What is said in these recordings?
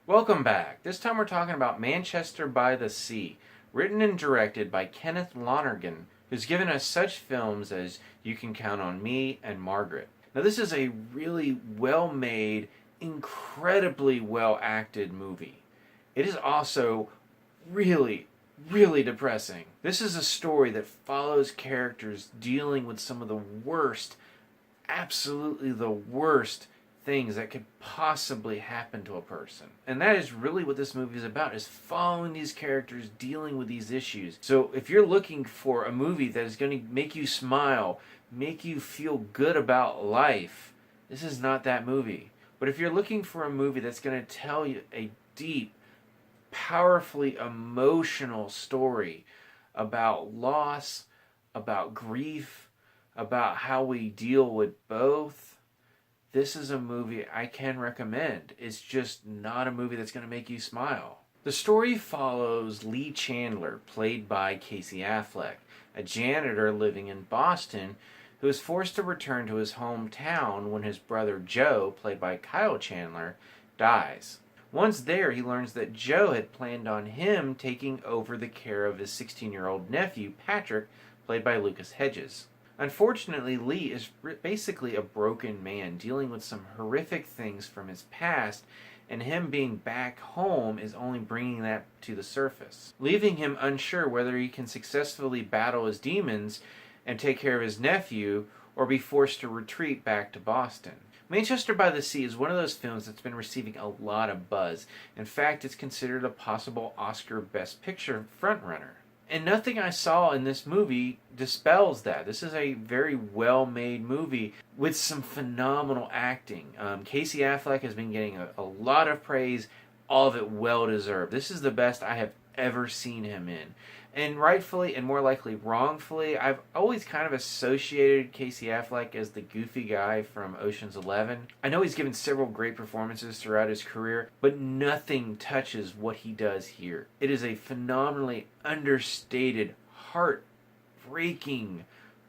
Welcome back. This time we're talking about Manchester by the Sea, written and directed by Kenneth Lonergan, who's given us such films as You Can Count on Me and Margaret. Now, this is a really well made, incredibly well acted movie. It is also really, really depressing. This is a story that follows characters dealing with some of the worst, absolutely the worst things that could possibly happen to a person. And that is really what this movie is about, is following these characters dealing with these issues. So if you're looking for a movie that is going to make you smile, make you feel good about life, this is not that movie. But if you're looking for a movie that's going to tell you a deep, powerfully emotional story about loss, about grief, about how we deal with both, this is a movie I can recommend. It's just not a movie that's going to make you smile. The story follows Lee Chandler, played by Casey Affleck, a janitor living in Boston who is forced to return to his hometown when his brother Joe, played by Kyle Chandler, dies. Once there, he learns that Joe had planned on him taking over the care of his 16-year-old nephew, Patrick, played by Hedges. Unfortunately, Lee is basically a broken man dealing with some horrific things from his past, and him being back home is only bringing that to the surface, leaving him unsure whether he can successfully battle his demons and take care of his nephew, or be forced to retreat back to Boston. Manchester by the Sea is one of those films that's been receiving a lot of buzz. In fact, it's considered a possible Oscar Best Picture frontrunner. And nothing I saw in this movie dispels that. This is a very well-made movie with some phenomenal acting. Casey Affleck has been getting a lot of praise, all of it well-deserved. This is the best I have ever seen him in. And rightfully, and more likely wrongfully, I've always kind of associated Casey Affleck as the goofy guy from Ocean's 11. I know he's given several great performances throughout his career, but nothing touches what he does here. It is a phenomenally understated, heart-breaking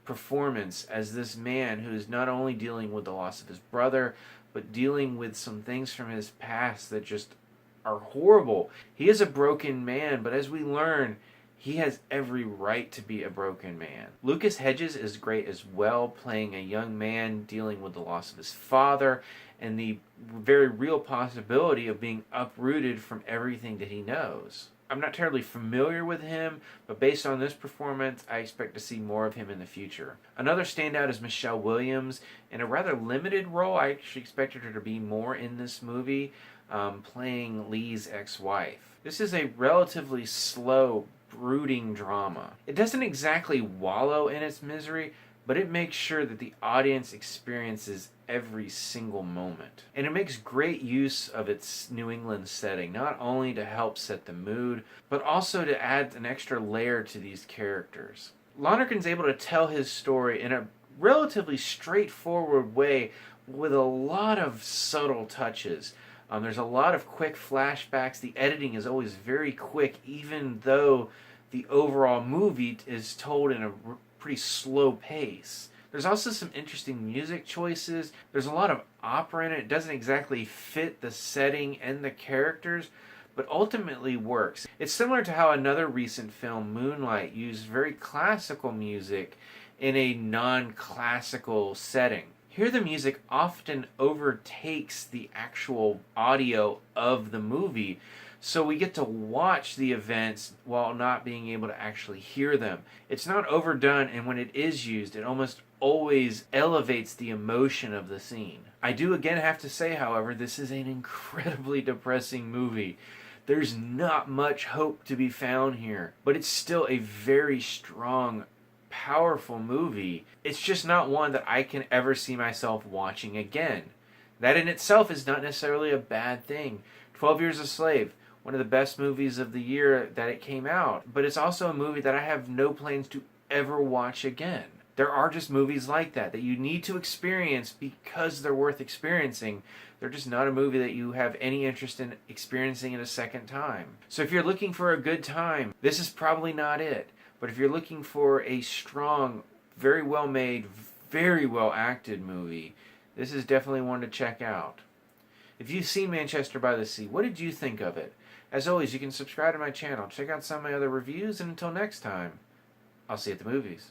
performance as this man who is not only dealing with the loss of his brother, but dealing with some things from his past that just are horrible. He is a broken man, but as we learn, he has every right to be a broken man. Hedges is great as well, playing a young man dealing with the loss of his father and the very real possibility of being uprooted from everything that he knows. I'm not terribly familiar with him, but based on this performance, I expect to see more of him in the future. Another standout is Michelle Williams. In a rather limited role, I actually expected her to be more in this movie, playing Lee's ex-wife. This is a relatively slow, brooding drama. It doesn't exactly wallow in its misery, but it makes sure that the audience experiences every single moment. And it makes great use of its New England setting, not only to help set the mood, but also to add an extra layer to these characters. Lonergan's able to tell his story in a relatively straightforward way with a lot of subtle touches. There's a lot of quick flashbacks. The editing is always very quick, even though the overall movie is told in a pretty slow pace. There's also some interesting music choices. There's a lot of opera in it. It doesn't exactly fit the setting and the characters, but ultimately works. It's similar to how another recent film, Moonlight, used very classical music in a non-classical setting. Here the music often overtakes the actual audio of the movie, so we get to watch the events while not being able to actually hear them. It's not overdone, and when it is used, it almost always elevates the emotion of the scene. I do again have to say, however, this is an incredibly depressing movie. There's not much hope to be found here, but it's still a very strong, powerful movie. It's just not one that I can ever see myself watching again. That in itself is not necessarily a bad thing. 12 Years a Slave, one of the best movies of the year that it came out, but it's also a movie that I have no plans to ever watch again. There are just movies like that you need to experience because they're worth experiencing. They're just not a movie that you have any interest in experiencing it a second time. So if you're looking for a good time, this is probably not it. But if you're looking for a strong, very well made, very well acted movie, this is definitely one to check out. If you've seen Manchester by the Sea, what did you think of it? As always, you can subscribe to my channel, check out some of my other reviews, and until next time, I'll see you at the movies.